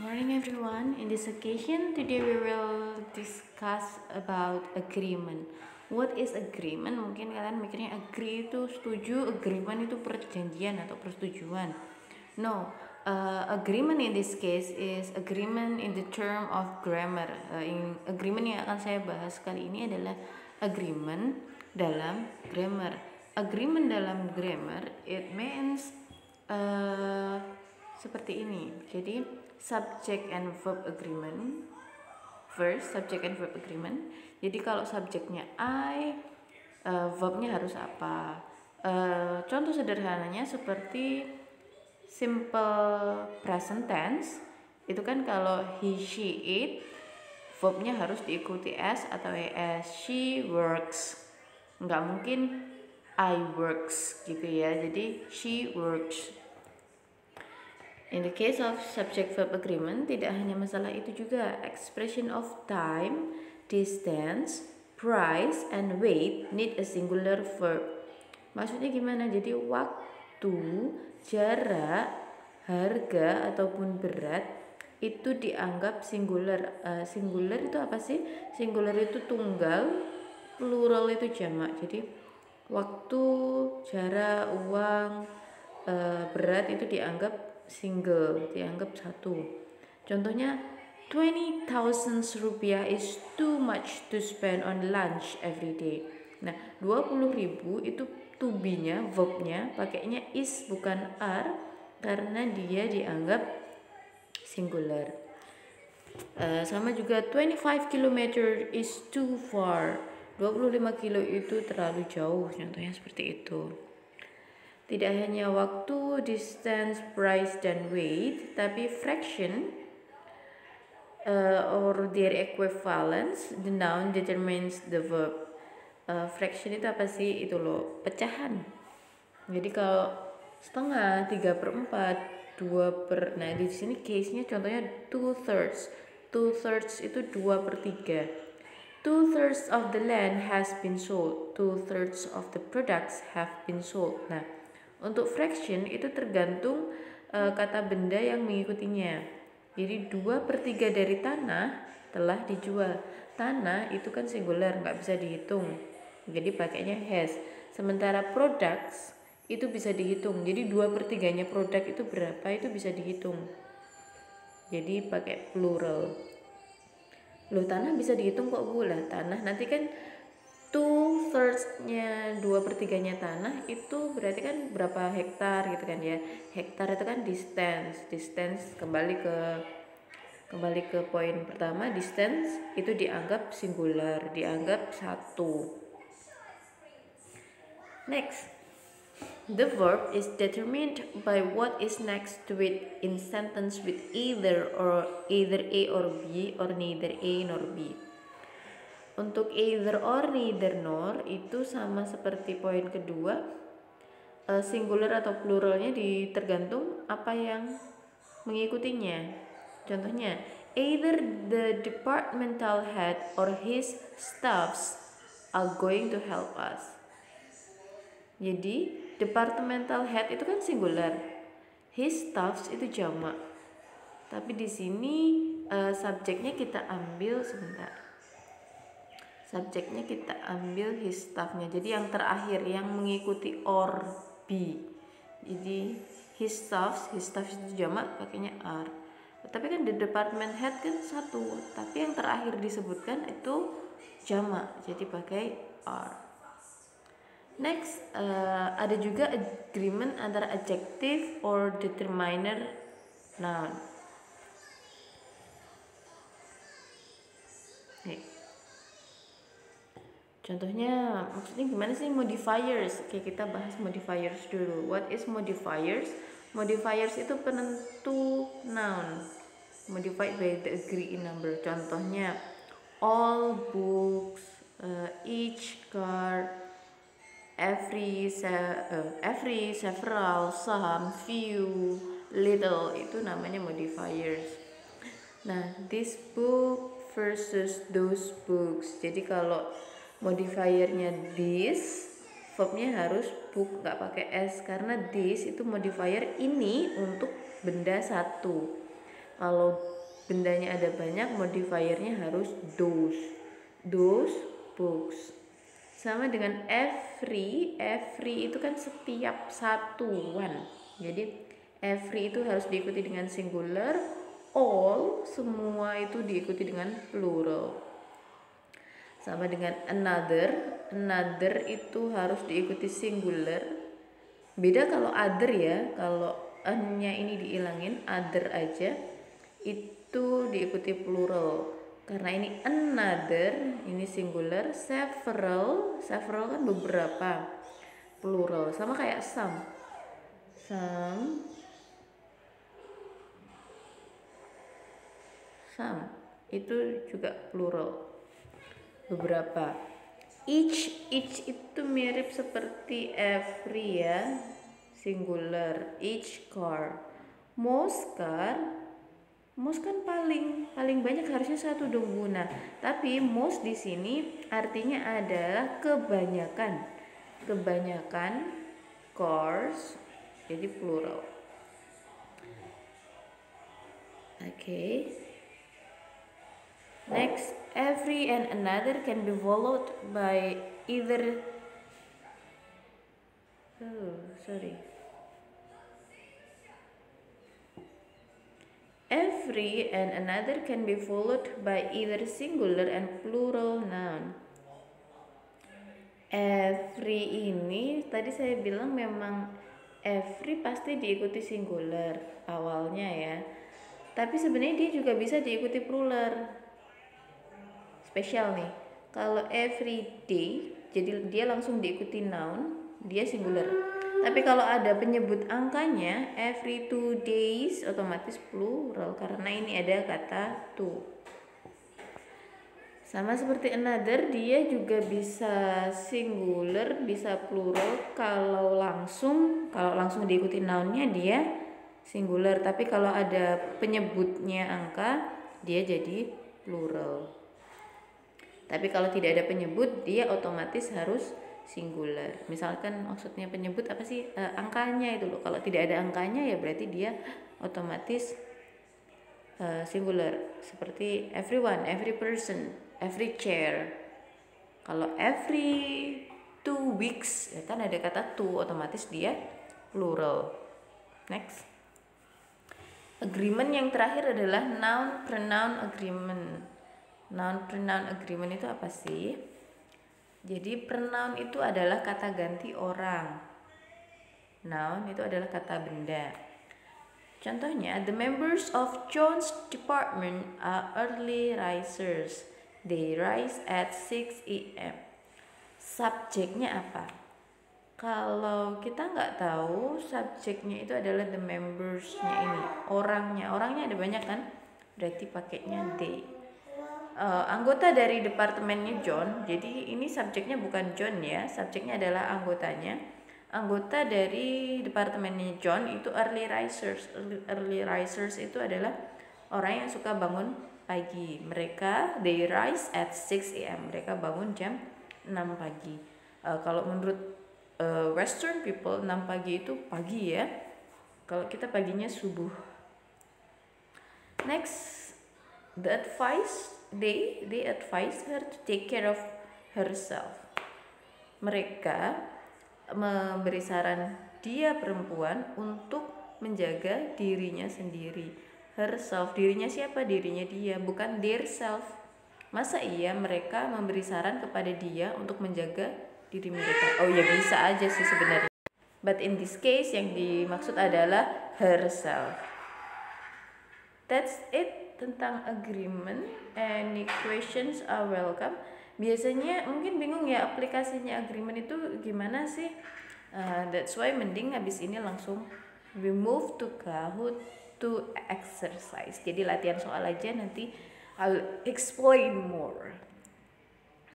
morning everyone. In this occasion, today we will discuss about agreement. What is agreement? Mungkin kalian mikirnya agree itu setuju, agreement itu perjanjian atau persetujuan. No, agreement in this case is agreement in the term of grammar. Agreement yang akan saya bahas kali ini adalah agreement dalam grammar. Agreement dalam grammar, it means seperti ini. Jadi subject and verb agreement. First, subject and verb agreement. Jadi kalau subjeknya I, verbnya harus apa? Contoh sederhananya seperti simple present tense. Itu kan kalau he, she, it, verbnya harus diikuti s atau es. She works. Nggak mungkin I works gitu ya. Jadi she works. In the case of subject-verb agreement, tidak hanya masalah itu juga. Expression of time, distance, price, and weight need a singular verb. Maksudnya gimana? Jadi waktu, jarak, harga, ataupun berat itu dianggap singular. Singular itu apa sih? Singular itu tunggal, plural itu jamak. Jadi waktu, jarak, uang, berat itu dianggap single, dianggap satu. Contohnya 20,000 rupiah is too much to spend on lunch every day. Nah, 20.000 itu to be-nya, verb-nya pakainya is bukan are karena dia dianggap singular. Sama juga 25 km is too far. 25 kilo itu terlalu jauh, contohnya seperti itu. Tidak hanya waktu, distance, price, dan weight, tapi fraction or their equivalence, the noun determines the verb. Fraction itu apa sih? Itu loh, pecahan. Jadi kalau setengah, 3/4, 2/, nah di sini case-nya contohnya 2/3. 2/3 itu 2/3. 2/3 of the land has been sold. 2/3 of the products have been sold. Nah, untuk fraction itu tergantung kata benda yang mengikutinya. Jadi 2/3 dari tanah telah dijual. Tanah itu kan singular, nggak bisa dihitung. Jadi pakainya has. Sementara products itu bisa dihitung. Jadi 2/3-nya produk itu berapa itu bisa dihitung. Jadi pakai plural. Loh, tanah bisa dihitung kok Bu? Lah tanah nanti kan 2/3-nya 2/3-nya tanah itu berarti kan berapa hektar gitu kan ya. Hektar itu kan distance kembali ke poin pertama. Distance itu dianggap singular, dianggap satu. Next, the verb is determined by what is next to it in sentence with either A or B or neither A nor B. Untuk either or, neither nor itu sama seperti poin kedua, singular atau pluralnya tergantung apa yang mengikutinya. Contohnya, either the departmental head or his staffs are going to help us. Jadi departmental head itu kan singular, his staffs itu jamak. Tapi di sini subjeknya kita ambil sebentar. Subjeknya kita ambil his staff-nya. Jadi yang terakhir yang mengikuti or be. Jadi his staff itu jamak pakainya are. Tapi kan the department head kan satu, tapi yang terakhir disebutkan itu jamak. Jadi pakai are. Next, ada juga agreement antara adjective or determiner noun. Contohnya maksudnya gimana sih modifiers? Oke, kita bahas modifiers dulu. What is modifiers? Modifiers itu penentu noun modified by the agreed number. Contohnya all books, each car, every, several, some, few, little, itu namanya modifiers. Nah, this book versus those books. Jadi kalau modifiernya this, verbnya harus book, nggak pakai s karena this itu modifier ini untuk benda satu. Kalau bendanya ada banyak, modifiernya harus those books. Sama dengan every itu kan setiap satuan, jadi every itu harus diikuti dengan singular, all semua itu diikuti dengan plural. Sama dengan another itu harus diikuti singular. Beda kalau other ya, kalau n-nya ini dihilangin, other aja itu diikuti plural. Karena ini another, ini singular, several kan beberapa, plural. Sama kayak some itu juga plural, beberapa. Each itu mirip seperti every ya, singular. Each car. Most kan paling banyak harusnya satu dong Bu. Nah, tapi most di sini artinya adalah kebanyakan cars, jadi plural. Okay. Next, every and another can be followed by either Every and another can be followed by either singular and plural noun. Every ini tadi saya bilang memang every pasti diikuti singular awalnya ya. Tapi sebenarnya dia juga bisa diikuti plural. Spesial nih. Kalau every day, jadi dia langsung diikuti noun, dia singular. Tapi kalau ada penyebut angkanya, every 2 days otomatis plural karena ini ada kata to. Sama seperti another, dia juga bisa singular, bisa plural. Kalau langsung diikuti nounnya dia singular. Tapi kalau ada penyebutnya angka, dia jadi plural. Tapi kalau tidak ada penyebut, dia otomatis harus singular. Misalkan maksudnya penyebut apa sih? Angkanya itu loh. Kalau tidak ada angkanya ya berarti dia otomatis singular. Seperti everyone, every person, every chair. Kalau every 2 weeks ya kan ada kata to, otomatis dia plural. Next. Agreement yang terakhir adalah noun pronoun agreement. Noun pronoun agreement itu apa sih? Jadi pronoun itu adalah kata ganti orang. Noun itu adalah kata benda. Contohnya, the members of John's department are early risers. They rise at 6 a.m. Subjeknya apa? Kalau kita nggak tahu, subjeknya itu adalah the members-nya ini. Orangnya ada banyak kan? Berarti pakainya they. Anggota dari departemennya John, jadi ini subjeknya bukan John ya, subjeknya adalah anggotanya. Anggota dari departemennya John itu early risers. Early risers itu adalah orang yang suka bangun pagi. Mereka they rise at 6 a.m. Mereka bangun jam 6 pagi. Kalau menurut Western people 6 pagi itu pagi ya. Kalau kita paginya subuh. Next, they advise her to take care of herself. Mereka memberi saran dia perempuan untuk menjaga dirinya sendiri. Herself, dirinya siapa? Dirinya dia, bukan their self. Masa iya mereka memberi saran kepada dia untuk menjaga diri mereka? Oh ya bisa aja sih sebenarnya. But in this case yang dimaksud adalah herself. That's it tentang agreement. Any questions are welcome. Biasanya mungkin bingung ya aplikasinya agreement itu gimana sih? That's why mending habis ini langsung we move to Kahoot to exercise. Jadi latihan soal aja, nanti I'll explain more.